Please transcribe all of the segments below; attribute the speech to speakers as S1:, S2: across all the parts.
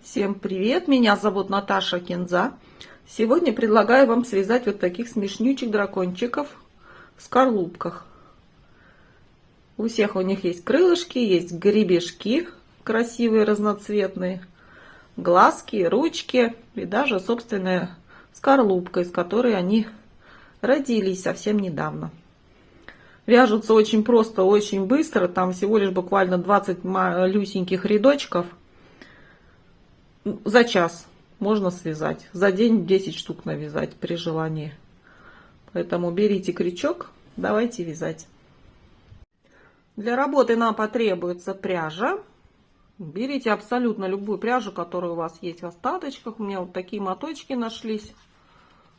S1: Всем привет, меня зовут Наташа Кинза. Сегодня предлагаю вам связать вот таких смешнючек дракончиков в скорлупках. У всех у них есть крылышки, есть гребешки красивые, разноцветные, глазки, ручки и даже собственная скорлупка, из которой они родились совсем недавно. Вяжутся очень просто, очень быстро, там всего лишь буквально 20 малюсеньких рядочков. За час можно связать, за день 10 штук навязать при желании. Поэтому берите крючок, давайте вязать. Для работы нам потребуется пряжа. Берите абсолютно любую пряжу, которая у вас есть в остаточках. У меня вот такие моточки нашлись.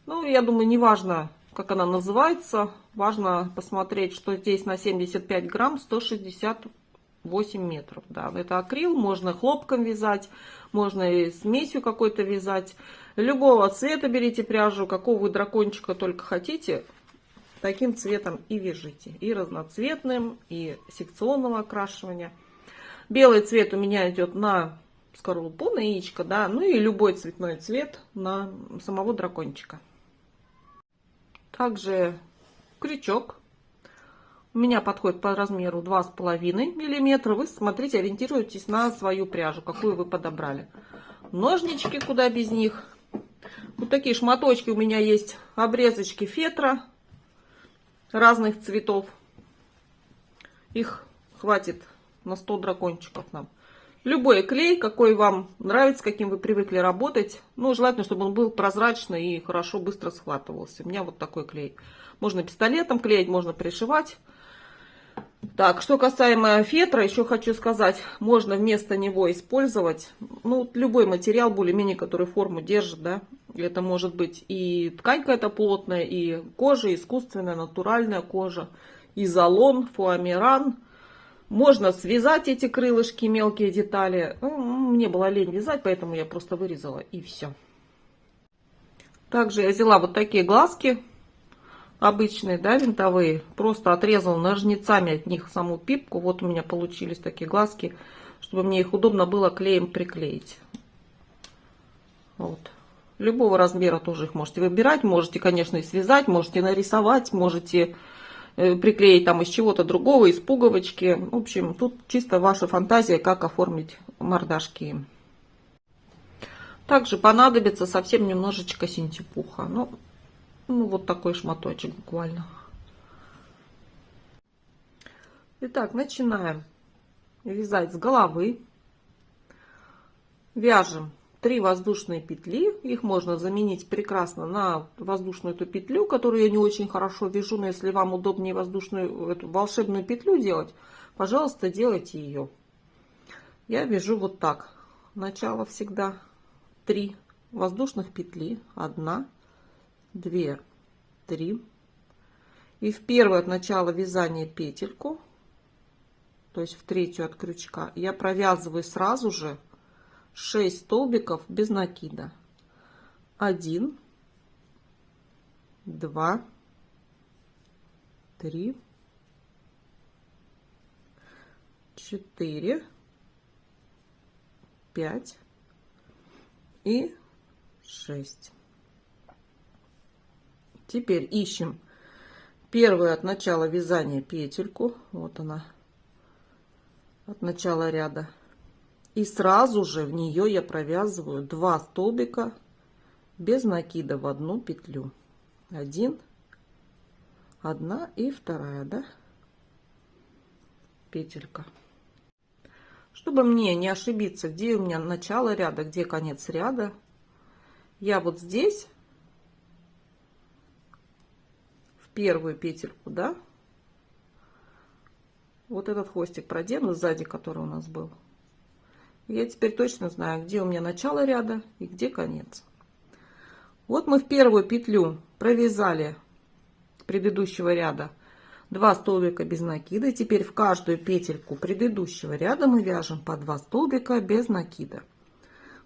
S1: Ну, я думаю, не важно, как она называется. Важно посмотреть, что здесь на 75 грамм 168 метров. Да, это акрил, можно хлопком вязать, можно и смесью какой-то вязать. Любого цвета берите пряжу, какого вы дракончика только хотите. Таким цветом и вяжите. И разноцветным, и секционного окрашивания. Белый цвет у меня идет на скорлупу, на яичко, да, ну и любой цветной цвет на самого дракончика. Также крючок у меня подходит по размеру 2,5 мм. Вы смотрите, ориентируйтесь на свою пряжу, какую вы подобрали. Ножнички, куда без них. Вот такие шматочки у меня есть, обрезочки фетра разных цветов. Их хватит на 100 дракончиков нам. Любой клей, какой вам нравится, каким вы привыкли работать. Ну, желательно, чтобы он был прозрачный и хорошо, быстро схватывался. У меня вот такой клей. Можно пистолетом клеить, можно пришивать. Так, что касаемо фетра, еще хочу сказать, можно вместо него использовать, ну, любой материал, более-менее, который форму держит, да. Это может быть и ткань какая-то плотная, и кожа, искусственная, натуральная кожа, изолон, фоамиран. Можно связать эти крылышки, мелкие детали. Ну, мне было лень вязать, поэтому я просто вырезала и все. Также я взяла вот такие глазки. Обычные, да, винтовые. Просто отрезала ножницами от них саму пипку. Вот у меня получились такие глазки, чтобы мне их удобно было клеем приклеить. Вот. Любого размера тоже их можете выбирать. Можете, конечно, и связать, можете нарисовать, можете приклеить там из чего-то другого, из пуговочки. В общем, тут чисто ваша фантазия, как оформить мордашки. Также понадобится совсем немножечко синтепуха. Ну, вот такой шматочек буквально. Итак, начинаем вязать с головы. Вяжем 3 воздушные петли. Их можно заменить прекрасно на воздушную эту петлю, которую я не очень хорошо вяжу. Но если вам удобнее воздушную, эту волшебную петлю делать, пожалуйста, делайте ее. Я вяжу вот так. Начало всегда 3 воздушных петли. 1, 2, 3. И в первую от начала вязания петельку, то есть в третью от крючка, я провязываю сразу же 6 столбиков без накида. 1, 2, 3, 4, 5 и 6. Теперь ищем первую от начала вязания петельку. Вот она, от начала ряда. И сразу же в нее я провязываю 2 столбика без накида в одну петлю. 1 и 2, да, петелька. Чтобы мне не ошибиться, где у меня начало ряда, где конец ряда, я вот здесь первую петельку, да, вот этот хвостик продену сзади, который у нас был. Я теперь точно знаю, где у меня начало ряда и где конец. Вот мы в первую петлю провязали предыдущего ряда 2 столбика без накида. Теперь в каждую петельку предыдущего ряда мы вяжем по 2 столбика без накида.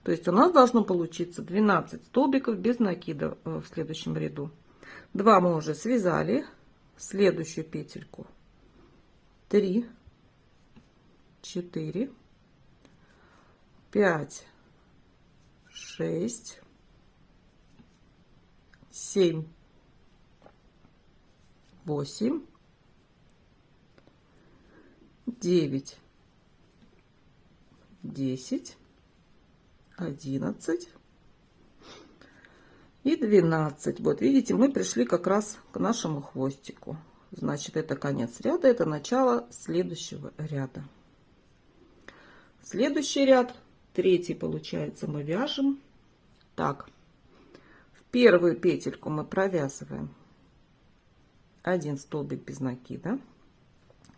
S1: То есть у нас должно получиться 12 столбиков без накида в следующем ряду. 2 мы уже связали. Следующую петельку 3, 4, 5, 6, 7, 8, 9, 10, 11 и 12. Вот видите, мы пришли как раз к нашему хвостику. Значит, это конец ряда, это начало следующего ряда. Следующий ряд, третий, получается, мы вяжем так. В первую петельку мы провязываем 1 столбик без накида.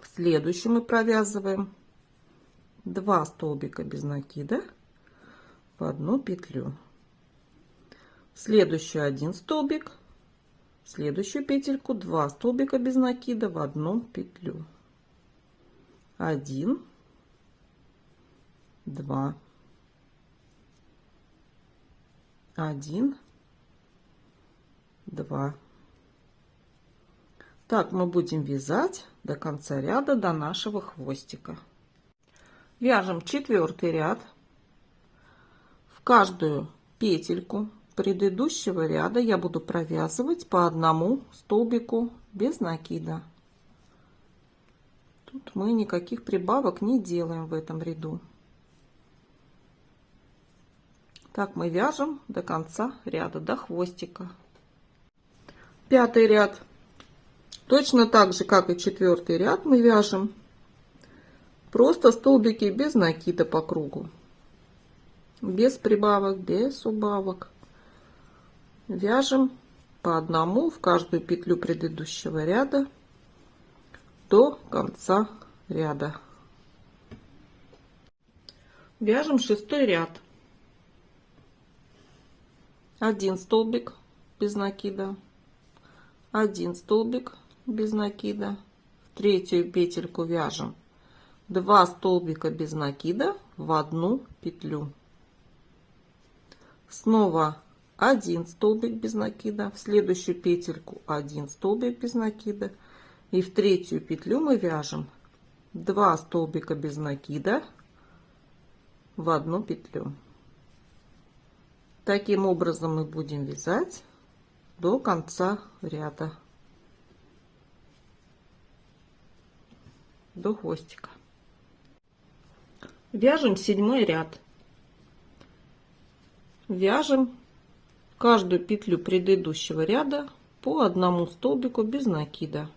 S1: В следующую мы провязываем 2 столбика без накида в одну петлю. В следующую 1 столбик, в следующую петельку 2 столбика без накида в одну петлю. 1, 2, 1, 2. Так мы будем вязать до конца ряда, до нашего хвостика. Вяжем 4-й ряд. В каждую петельку предыдущего ряда я буду провязывать по одному столбику без накида. Тут мы никаких прибавок не делаем в этом ряду. Так мы вяжем до конца ряда, до хвостика. 5-й ряд. Точно так же, как и 4-й ряд, мы вяжем просто столбики без накида по кругу. Без прибавок, без убавок. Вяжем по одному в каждую петлю предыдущего ряда до конца ряда. Вяжем 6-й ряд. 1 столбик без накида, 1 столбик без накида. В третью петельку вяжем 2 столбика без накида в одну петлю. Снова 1 столбик без накида, в следующую петельку 1 столбик без накида, и в третью петлю мы вяжем 2 столбика без накида в одну петлю. Таким образом мы будем вязать до конца ряда, до хвостика. Вяжем 7-й ряд. Вяжем в каждую петлю предыдущего ряда по одному столбику без накида.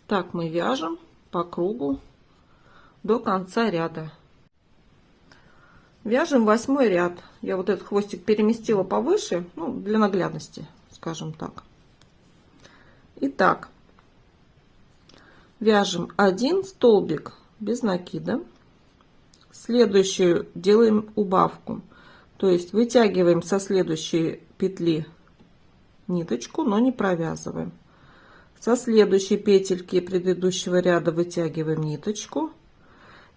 S1: Так мы вяжем по кругу до конца ряда. Вяжем 8-й ряд. Я вот этот хвостик переместила повыше, ну, для наглядности, скажем так. Итак, вяжем 1 столбик без накида. Следующую делаем убавку, то есть вытягиваем со следующей петли ниточку, но не провязываем. Со следующей петельки предыдущего ряда вытягиваем ниточку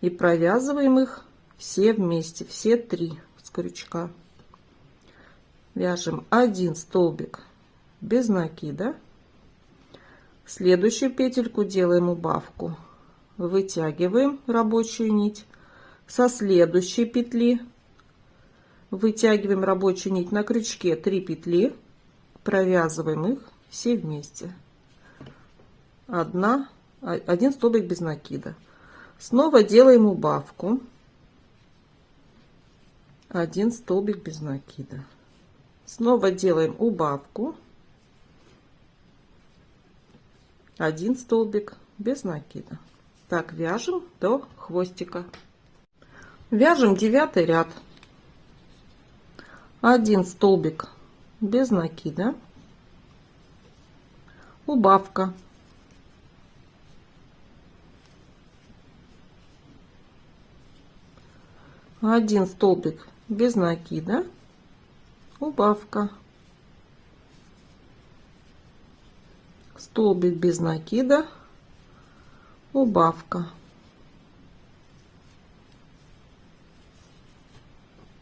S1: и провязываем их все вместе, все 3 с крючка. Вяжем 1 столбик без накида. В следующую петельку делаем убавку, вытягиваем рабочую нить. Со следующей петли вытягиваем рабочую нить, на крючке 3 петли, провязываем их все вместе. 1 столбик без накида. Снова делаем убавку, 1 столбик без накида. Снова делаем убавку, 1 столбик без накида. Так вяжем до хвостика. Вяжем 9-й ряд. 1 столбик без накида, убавка, один столбик без накида, убавка, столбик без накида, убавка.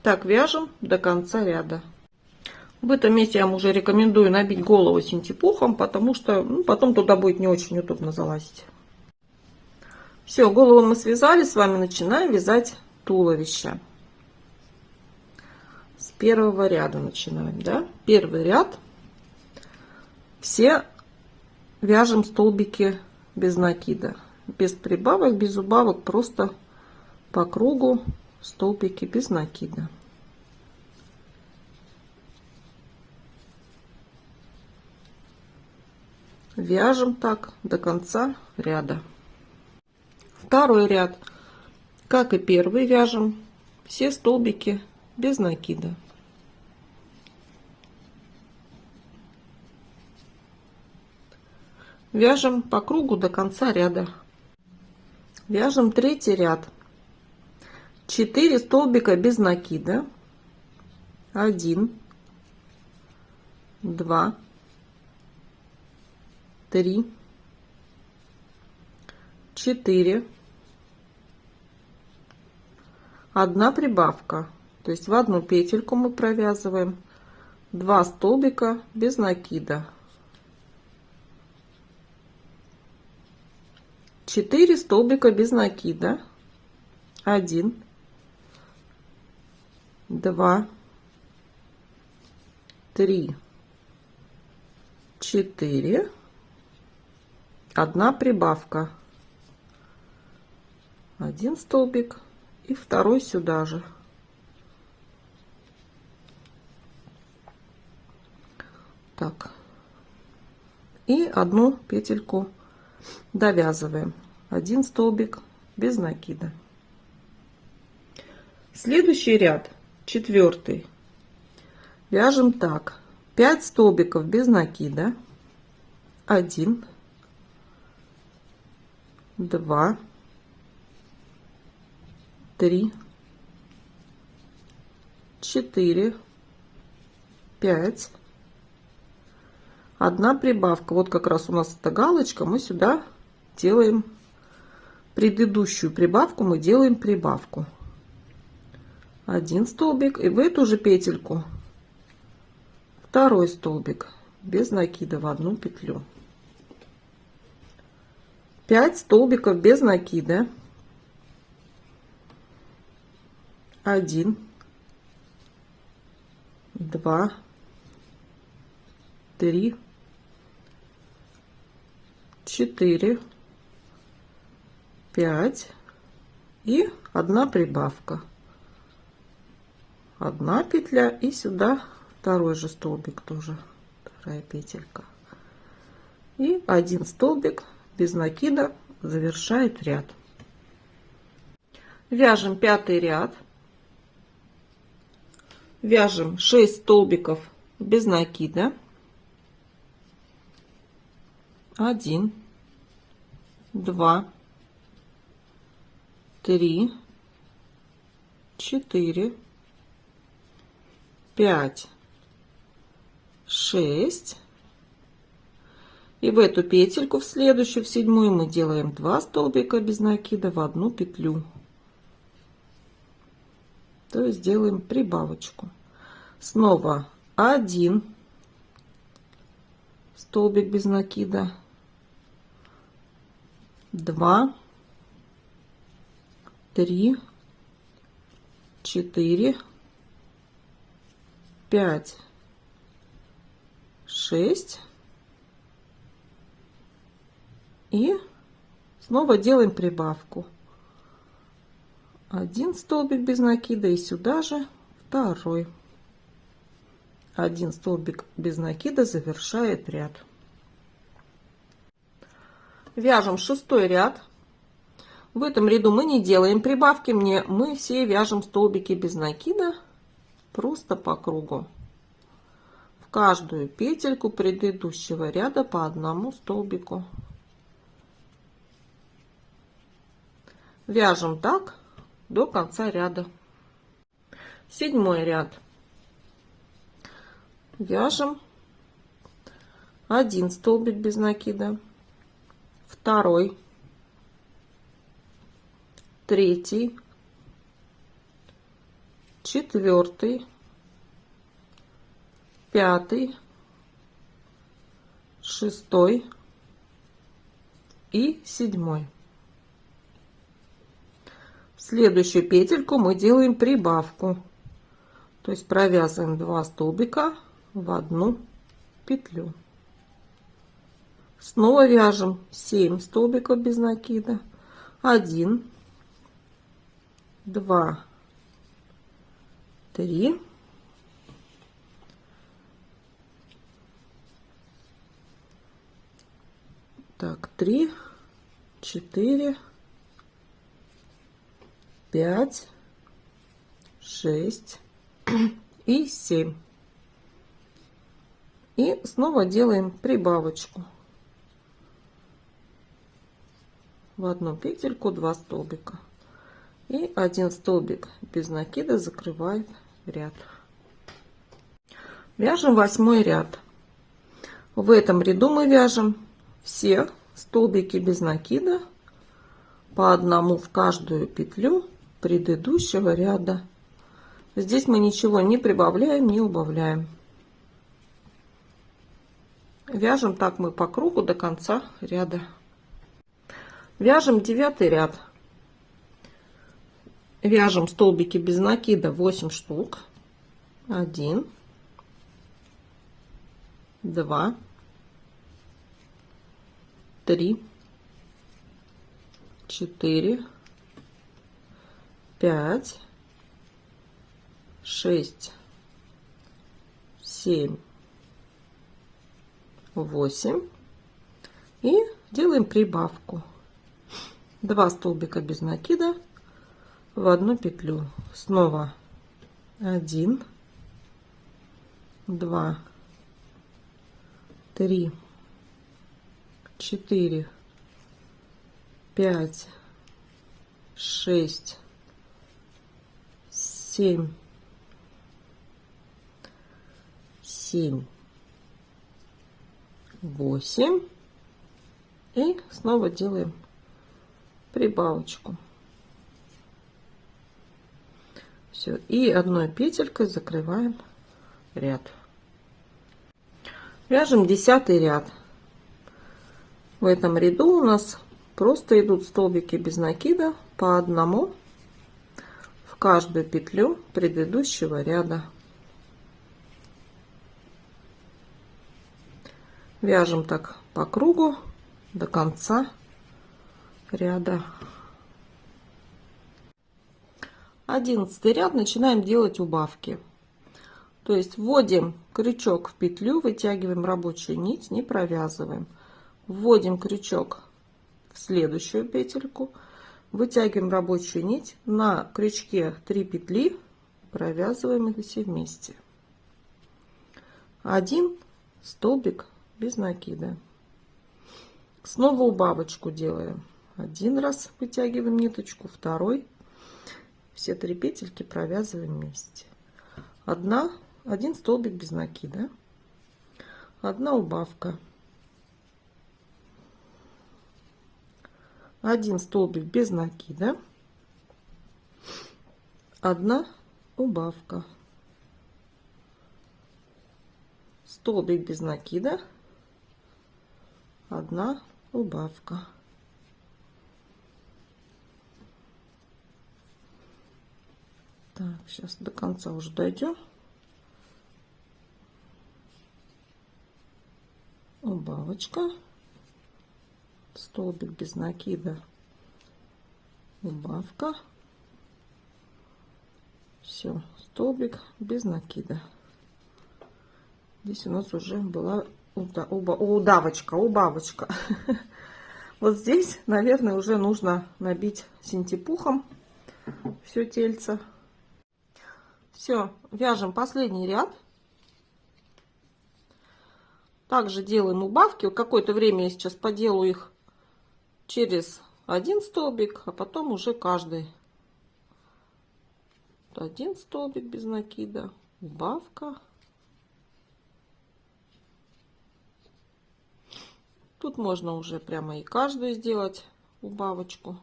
S1: Так вяжем до конца ряда. В этом месте я вам уже рекомендую набить голову синтепухом, потому что потом туда будет не очень удобно залазить. Все, голову мы связали, с вами начинаем вязать туловище. С первого ряда начинаем, да? Первый ряд. Все вяжем столбики без накида, без прибавок, без убавок, просто по кругу столбики без накида. Вяжем так до конца ряда. Второй ряд, как и первый, вяжем все столбики без накида. Вяжем по кругу до конца ряда. Вяжем третий ряд. 4 столбика без накида. 1, 2, 3, 4. Одна прибавка, то есть в одну петельку мы провязываем 2 столбика без накида. 4 столбика без накида. 1, 2, 3, 4. Одна прибавка. 1 столбик и второй сюда же. Так. И одну петельку довязываем. 1 столбик без накида. Следующий ряд, 4, вяжем так. 5 столбиков без накида. 1, 2, 3, 4, 5. Одна прибавка. Вот как раз у нас эта галочка. Мы сюда делаем предыдущую прибавку. Мы делаем прибавку. 1 столбик. И в эту же петельку второй столбик без накида в одну петлю. 5 столбиков без накида. 1, 2, 3, 4, 5 и одна прибавка. Одна петля и сюда второй же столбик тоже, вторая петелька. И 1 столбик без накида завершает ряд. Вяжем 5-й ряд. Вяжем 6 столбиков без накида. 1, 2, 3, 4, 5, 6. И в эту петельку, в следующую, в 7-ю, мы делаем 2 столбика без накида в одну петлю. То есть делаем прибавочку. Снова 1 столбик без накида. 2, 3, 4, 5, 6. И снова делаем прибавку. 1 столбик без накида и сюда же второй. 1 столбик без накида завершает ряд. Вяжем 6-й ряд. В этом ряду мы не делаем прибавки, мы все вяжем столбики без накида просто по кругу. В каждую петельку предыдущего ряда по одному столбику. Вяжем так до конца ряда. 7-й ряд. Вяжем 1 столбик без накида, 2, 3, 4, 5, 6 и 7. следующую петельку мы делаем прибавку. То есть провязываем 2 столбика в одну петлю. Снова вяжем 7 столбиков без накида. 1, 2, 3, 3, 4, 5, 6 и 7. И снова делаем прибавочку. В одну петельку 2 столбика. И 1 столбик без накида закрывает ряд. Вяжем 8 ряд. В этом ряду мы вяжем все столбики без накида по одному в каждую петлю предыдущего ряда. Здесь мы ничего не прибавляем, не убавляем. Вяжем так мы по кругу до конца ряда. Вяжем 9 ряд. Вяжем столбики без накида 8 штук. 1, 2, 3, 4, 5, 6, 7, 8. И делаем прибавку. 2 столбика без накида в одну петлю. Снова 1, 2, 3, 4, 5, 6, 7, 8. И снова делаем прибавочку. Все, и одной петелькой закрываем ряд. Вяжем 10 ряд. В этом ряду у нас просто идут столбики без накида по одному в каждую петлю предыдущего ряда. Вяжем так по кругу до конца ряда. 11 ряд начинаем делать убавки. То есть вводим крючок в петлю, вытягиваем рабочую нить, не провязываем. Вводим крючок в следующую петельку, вытягиваем рабочую нить, на крючке 3 петли, провязываем их все вместе. 1 столбик без накида. Снова убавочку делаем. 1 раз вытягиваем ниточку, 2, все 3 петельки провязываем вместе. 1 столбик без накида, 1 убавка, 1 столбик без накида, 1 убавка, столбик без накида, 1 убавка. Так, сейчас до конца уже дойдем. Убавочка, столбик без накида, убавка, все, столбик без накида. Здесь у нас уже была убавочка. Вот здесь, наверное, уже нужно набить синтепухом все тельце. Все, вяжем последний ряд. Также делаем убавки. Какое-то время я сейчас поделаю их через 1 столбик, а потом уже каждый. 1 столбик без накида, убавка. Тут можно уже прямо и каждую сделать убавочку.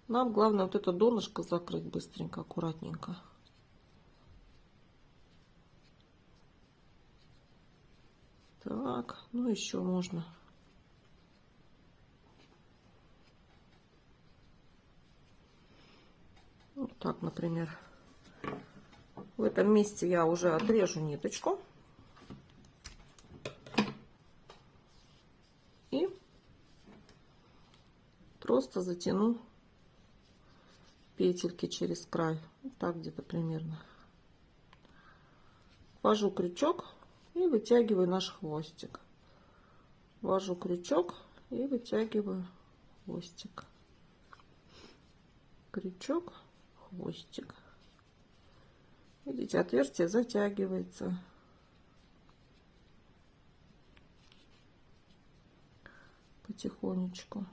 S1: Нам главное вот это донышко закрыть быстренько, аккуратненько. Так, ну еще можно. Так, например, в этом месте я уже отрежу ниточку. И просто затяну петельки через край. Вот так где-то примерно. Ввожу крючок и вытягиваю наш хвостик. Ввожу крючок и вытягиваю хвостик. Крючок, хвостик. Видите, отверстие затягивается. Потихонечку.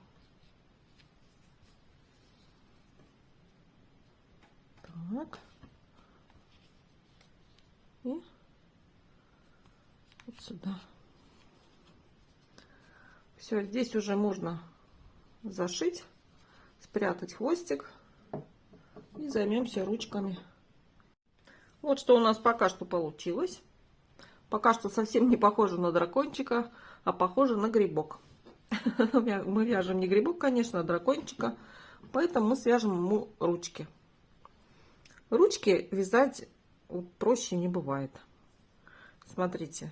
S1: Так. И вот сюда. Все, здесь уже можно зашить, спрятать хвостик и займемся ручками. Вот что у нас пока что получилось. Пока что совсем не похоже на дракончика, а похоже на грибок. Мы вяжем не грибок, конечно, а дракончика, поэтому мы свяжем ему ручки. Ручки вязать проще не бывает. Смотрите,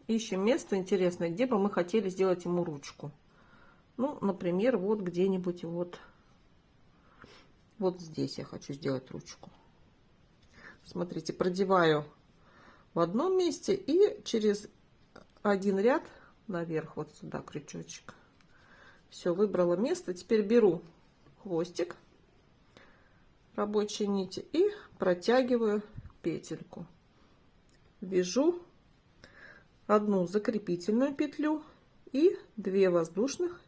S1: ищем место интересное, где бы мы хотели сделать ему ручку. Ну, например, вот где-нибудь вот здесь я хочу сделать ручку. Смотрите, продеваю в одном месте и через один ряд наверх вот сюда крючочек. Все, выбрала место. Теперь беру хвостик рабочей нити и протягиваю петельку. Вяжу одну закрепительную петлю и 2 воздушных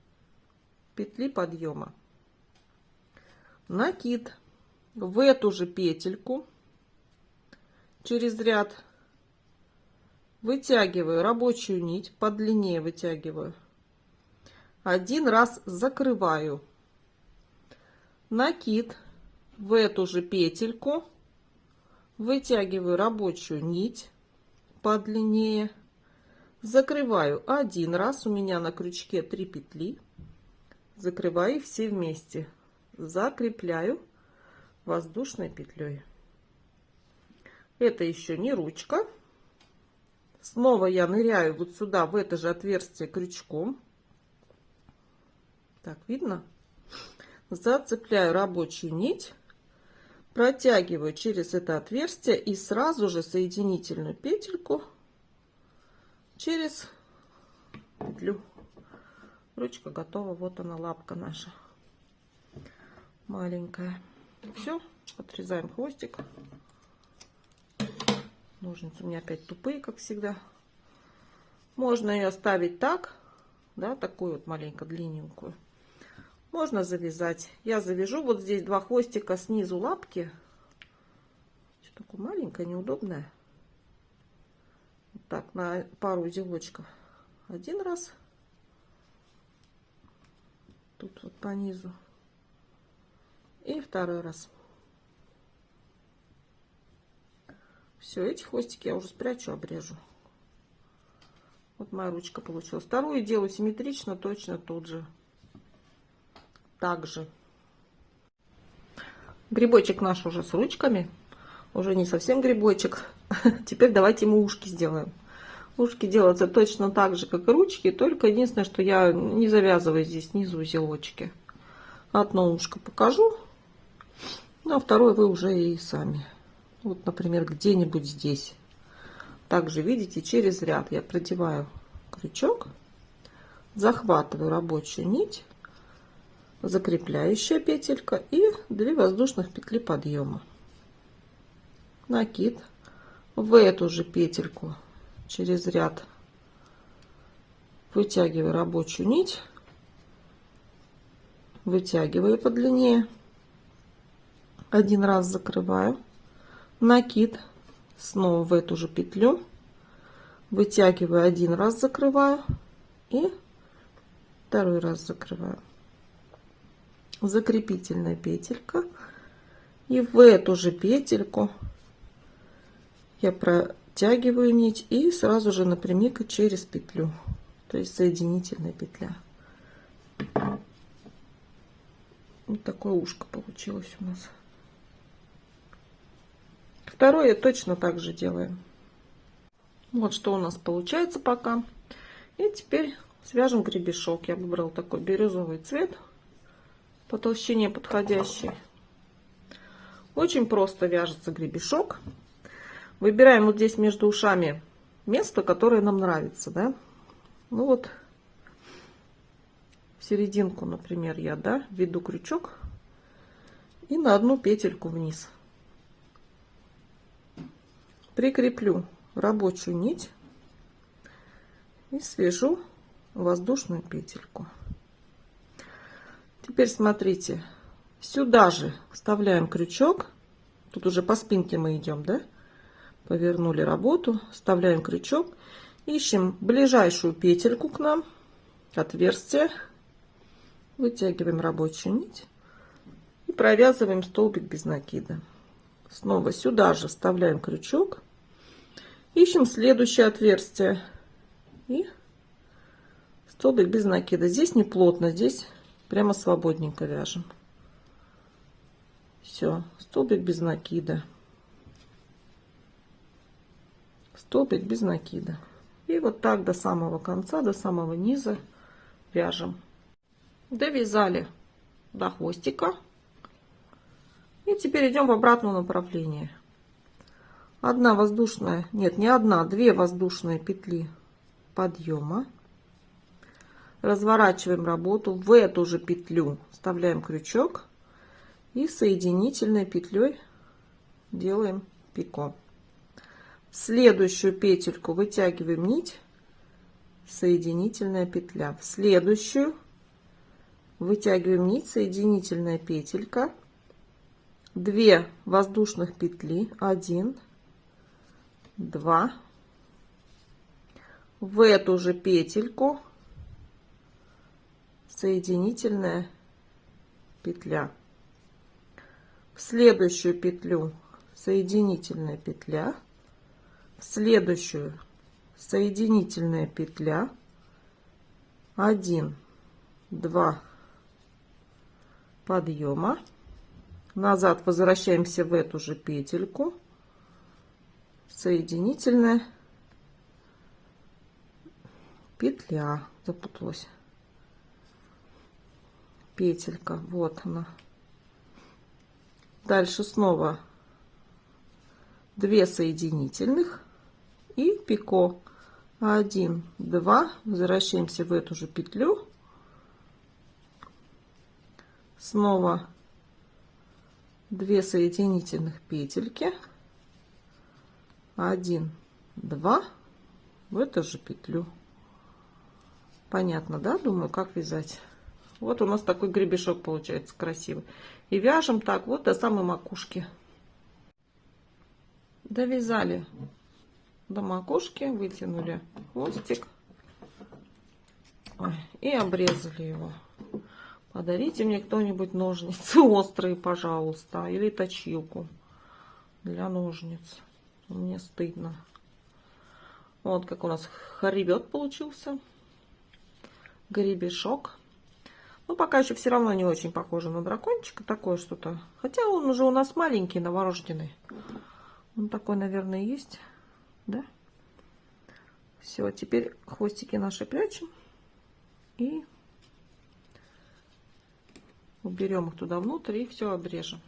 S1: петли подъема. Накид. В эту же петельку через ряд вытягиваю рабочую нить, подлиннее вытягиваю. Один раз закрываю. Накид. В эту же петельку вытягиваю рабочую нить подлиннее, закрываю один раз, у меня на крючке 3 петли, закрываю их все вместе, закрепляю воздушной петлей. Это еще не ручка. Снова я ныряю вот сюда, в это же отверстие крючком. Так, видно? Зацепляю рабочую нить, протягиваю через это отверстие и сразу же соединительную петельку через петлю. Ручка готова. Вот она, лапка наша маленькая. Все, отрезаем хвостик. Ножницы у меня опять тупые, как всегда. Можно ее оставить так, да, такую вот маленько длинненькую. Можно завязать. Я завяжу вот здесь 2 хвостика снизу лапки. Что такое маленькое, неудобное. Вот так, на пару узелочков. Один раз. Тут вот по низу. И второй раз. Все, эти хвостики я уже спрячу, обрежу. Вот моя ручка получилась. Вторую делаю симметрично, точно тут же. Также. Грибочек наш уже с ручками. Уже не совсем грибочек. Теперь давайте ему ушки сделаем. Ушки делаются точно так же, как и ручки. Только единственное, что я не завязываю здесь снизу узелочки. Одно ушко покажу. А второе вы уже и сами. Вот, например, где-нибудь здесь. Также, видите, через ряд я продеваю крючок. Захватываю рабочую нить. Закрепляющая петелька и 2 воздушных петли подъема. Накид. В эту же петельку через ряд вытягиваю рабочую нить, вытягиваю подлиннее, один раз закрываю, накид, снова в эту же петлю, вытягиваю один раз, закрываю и второй раз закрываю. Закрепительная петелька, и в эту же петельку я протягиваю нить и сразу же напрямик через петлю, то есть соединительная петля. Вот такое ушко получилось у нас. Второе точно так же делаем. Вот что у нас получается пока. И теперь свяжем гребешок. Я выбрала такой бирюзовый цвет, по толщине подходящий. Очень просто вяжется гребешок. Выбираем вот здесь между ушами место, которое нам нравится, да. Ну вот в серединку, например, я, да, введу крючок и на одну петельку вниз прикреплю рабочую нить и свяжу воздушную петельку. Теперь смотрите, сюда же вставляем крючок. Тут уже по спинке мы идем, да? Повернули работу, вставляем крючок, ищем ближайшую петельку к нам, отверстие, вытягиваем рабочую нить и провязываем столбик без накида. Снова сюда же вставляем крючок, ищем следующее отверстие и столбик без накида. Здесь не плотно, здесь прямо свободненько вяжем. Все, столбик без накида. Столбик без накида. И вот так до самого конца, до самого низа вяжем. Довязали до хвостика. И теперь идем в обратном направлении. Одна воздушная, нет, не одна, две воздушные петли подъема. Разворачиваем работу. В эту же петлю вставляем крючок. И соединительной петлей делаем пико. В следующую петельку вытягиваем нить, соединительная петля. В следующую вытягиваем нить, соединительная петелька, 2 воздушных петли, 1, 2, в эту же петельку соединительная петля. В следующую петлю соединительная петля. В следующую соединительная петля, 1, 2 подъема, назад возвращаемся в эту же петельку, соединительная петля, запуталась, петелька, вот она. Дальше снова 2 соединительных и пико, 1, 2, возвращаемся в эту же петлю, снова 2 соединительных петельки, 1, 2 в эту же петлю. Понятно, да? Думаю, как вязать. Вот у нас такой гребешок получается красивый. И вяжем так вот до самой макушки. Довязали до макушки, вытянули хвостик и обрезали его. Подарите мне кто-нибудь ножницы острые, пожалуйста, или точилку для ножниц. Мне стыдно. Вот как у нас хребет получился, гребешок. Ну, пока еще все равно не очень похоже на дракончика, такое что-то. Хотя он уже у нас маленький, новорожденный. Он такой, наверное, есть, да? Все, теперь хвостики наши прячем и уберем их туда внутрь и все обрежем.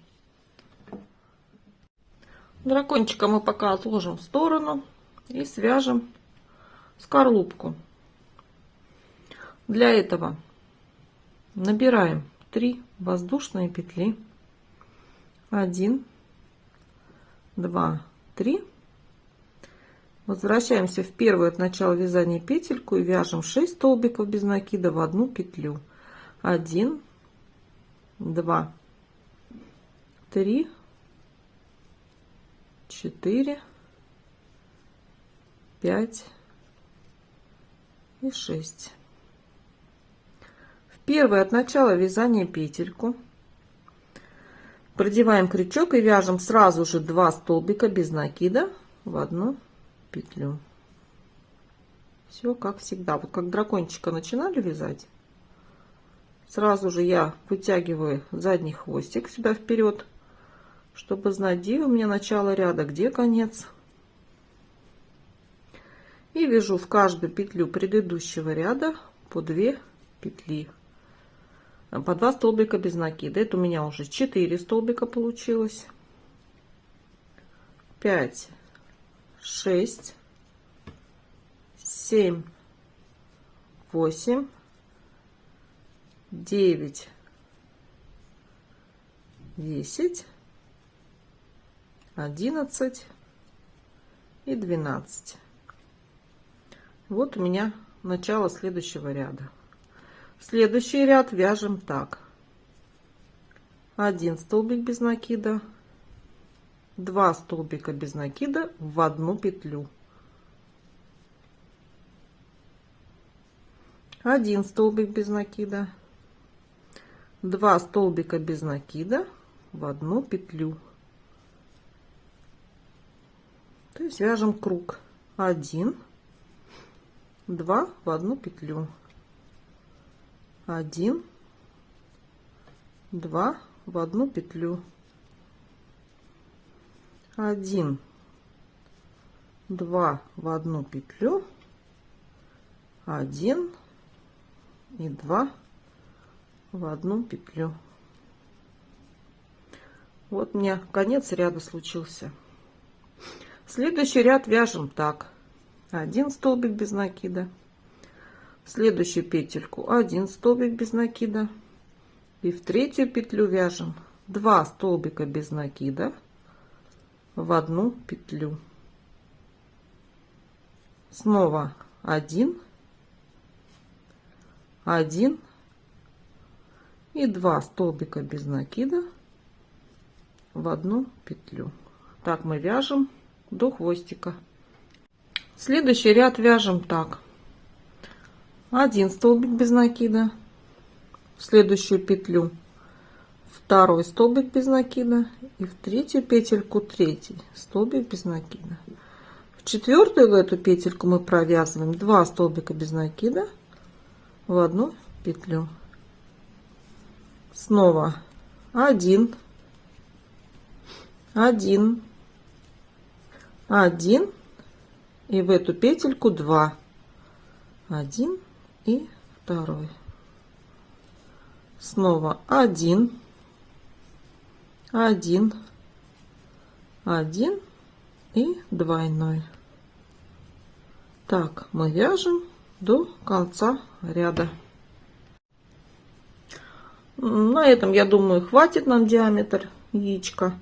S1: Дракончика мы пока отложим в сторону и свяжем скорлупку. Для этого набираем 3 воздушные петли, 1, 2, 3. Возвращаемся в первую от начала вязания петельку и вяжем 6 столбиков без накида в одну петлю. 1, 2, 3, 4, 5 и 6. В первую от начала вязания петельку продеваем крючок и вяжем сразу же 2 столбика без накида в одну петлю. Все как всегда. Вот как дракончика начинали вязать, сразу же я вытягиваю задний хвостик сюда вперед, чтобы знать, где у меня начало ряда, где конец. И вяжу в каждую петлю предыдущего ряда по 2 петли, по 2 столбика без накида. Это у меня уже 4 столбика получилось. 5, 6, 7, 8, 9, 10, 11 и 12. Вот у меня начало следующего ряда. Следующий ряд вяжем так: 1 столбик без накида, 2 столбика без накида в одну петлю, 1 столбик без накида, 2 столбика без накида в одну петлю. То есть вяжем круг: 1, 2 в одну петлю, 1, 2 в одну петлю, 1, 2 в одну петлю, 1 и 2 в одну петлю. Вот у меня конец ряда случился. Следующий ряд вяжем так: 1 столбик без накида, в следующую петельку 1 столбик без накида, и в третью петлю вяжем 2 столбика без накида в одну петлю. Снова 1, 1 и 2 столбика без накида в одну петлю. Так мы вяжем до хвостика. Следующий ряд вяжем так: 1 столбик без накида, в следующую петлю 2 столбик без накида, и в третью петельку 3 столбик без накида. В четвертую в эту петельку мы провязываем 2 столбика без накида в одну петлю. Снова 1, 1, 1 и в эту петельку 2, 1 и 2. Снова 1, 1, 1 и двойной. Так мы вяжем до конца ряда. На этом, я думаю, хватит нам диаметр яичка.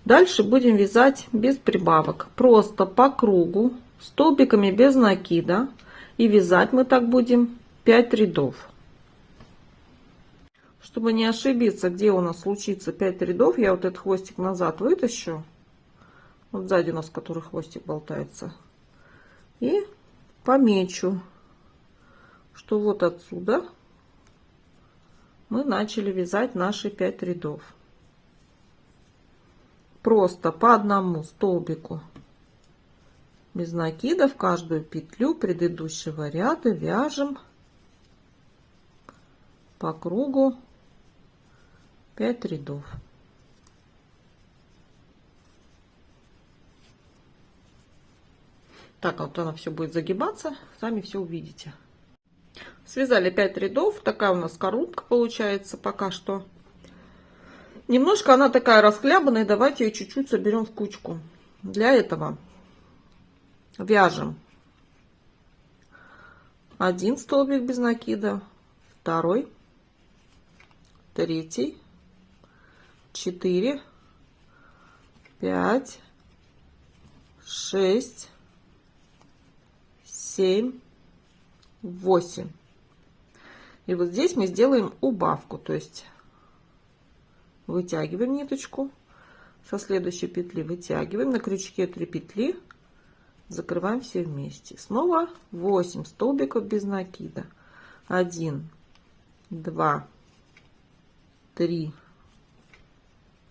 S1: Дальше будем вязать без прибавок, просто по кругу, столбиками без накида. И вязать мы так будем 5 рядов. Чтобы не ошибиться, где у нас случится 5 рядов, я вот этот хвостик назад вытащу. Вот сзади у нас, который хвостик болтается. И помечу, что вот отсюда мы начали вязать наши 5 рядов. Просто по одному столбику без накида в каждую петлю предыдущего ряда вяжем по кругу 5 рядов. Так, вот она все будет загибаться, сами все увидите. Связали 5 рядов, такая у нас коробка получается пока что. Немножко она такая расхлябанная, давайте ее чуть-чуть соберем в кучку. Для этого вяжем 1 столбик без накида, 2, 3, 4, 5, 6, 7, 8. И вот здесь мы сделаем убавку, то есть вытягиваем ниточку, со следующей петли вытягиваем, на крючке 3 петли, закрываем все вместе. Снова 8 столбиков без накида. 1, 2, 3,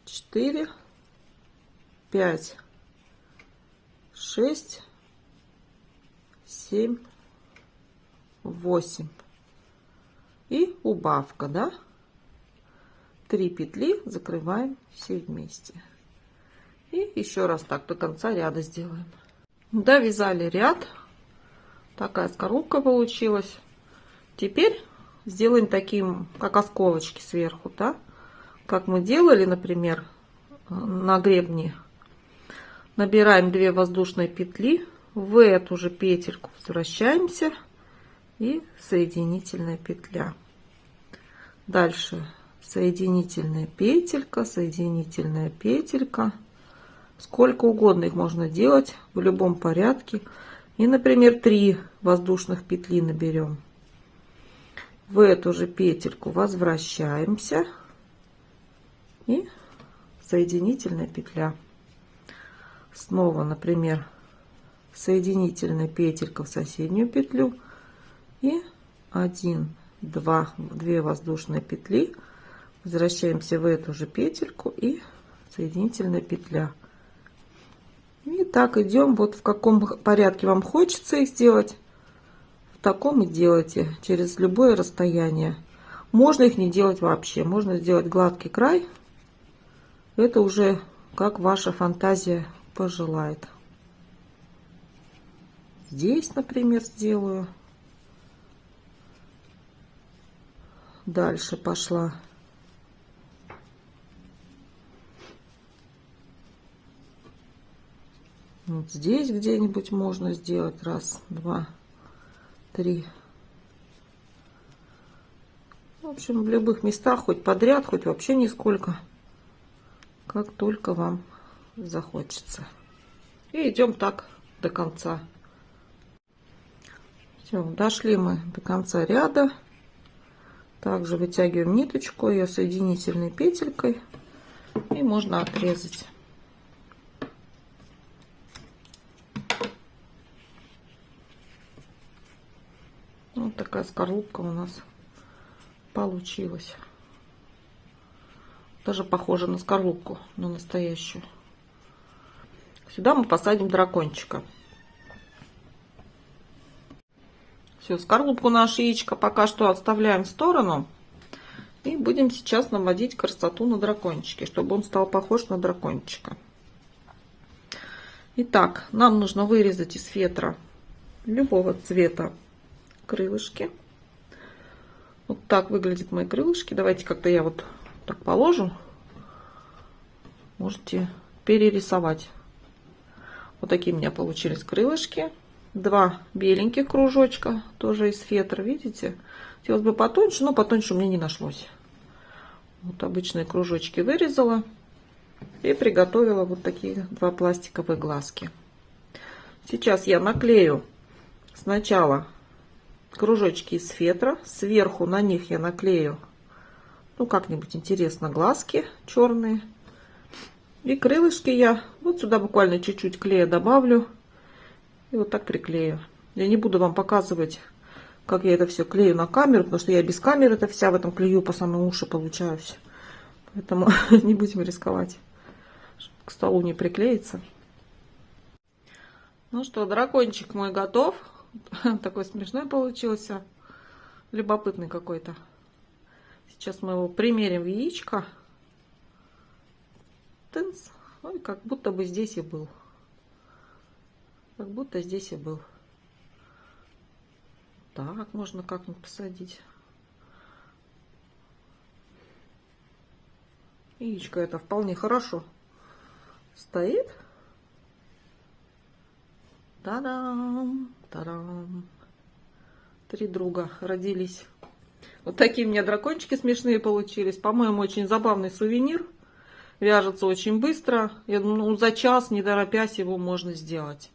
S1: 4, 5, 6, 7, 8. И убавка, да? 3 петли закрываем все вместе. И еще раз так до конца ряда сделаем. Довязали ряд. Такая скорлупка получилась. Теперь сделаем таким, как осколочки сверху, да? Как мы делали, например, на гребне. Набираем 2 воздушные петли, в эту же петельку возвращаемся и соединительная петля. Дальше соединительная петелька, соединительная петелька. Сколько угодно их можно делать в любом порядке. И, например, 3 воздушных петли наберем. В эту же петельку возвращаемся и соединительная петля. Снова, например, соединительная петелька в соседнюю петлю и 1, 2 воздушные петли. Возвращаемся в эту же петельку и соединительная петля. И так идем, вот в каком порядке вам хочется их сделать, в таком и делайте, через любое расстояние. Можно их не делать вообще, можно сделать гладкий край. Это уже как ваша фантазия пожелает. Здесь, например, сделаю. Дальше пошла. Вот здесь где-нибудь можно сделать. 1, 2, 3. В общем, в любых местах, хоть подряд, хоть вообще нисколько. Как только вам захочется. И идем так до конца. Все, дошли мы до конца ряда. Также вытягиваем ниточку, ее соединительной петелькой. И можно отрезать. Вот такая скорлупка у нас получилась. Даже похоже на скорлупку, на настоящую. Сюда мы посадим дракончика. Все, скорлупку наше яичко пока что отставляем в сторону. И будем сейчас наводить красоту на дракончике, чтобы он стал похож на дракончика. Итак, нам нужно вырезать из фетра любого цвета крылышки. Вот так выглядят мои крылышки. Давайте как-то я вот так положу. Можете перерисовать. Вот такие у меня получились крылышки. 2 беленьких кружочка, тоже из фетра, видите? Хотелось бы потоньше, но потоньше у меня не нашлось. Вот обычные кружочки вырезала и приготовила вот такие 2 пластиковые глазки. Сейчас я наклею сначала кружочки из фетра, сверху на них я наклею, ну как-нибудь интересно, глазки черные. И крылышки я вот сюда буквально чуть-чуть клея добавлю. И вот так приклею. Я не буду вам показывать, как я это все клею на камеру, потому что я без камеры это вся в этом клею по самые уши получаюсь. Поэтому не будем рисковать, чтобы к столу не приклеится. Ну что, дракончик мой готов. Такой смешной получился. Любопытный какой-то. Сейчас мы его примерим в яичко. Тынц. Ой, как будто бы здесь и был. Как будто здесь и был. Так, можно как-нибудь посадить. Яичко это вполне хорошо стоит. Та-дам! Та-дам! 3 друга родились. Вот такие у меня дракончики смешные получились. По-моему, очень забавный сувенир. Вяжется очень быстро. Я думаю, ну, за час, не торопясь, его можно сделать.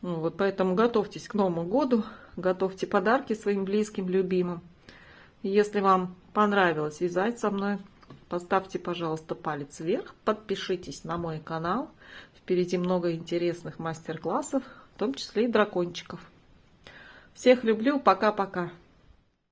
S1: Ну, вот поэтому готовьтесь к Новому году. Готовьте подарки своим близким, любимым. Если вам понравилось вязать со мной, поставьте, пожалуйста, палец вверх. Подпишитесь на мой канал. Впереди много интересных мастер-классов, в том числе и дракончиков. Всех люблю. Пока-пока.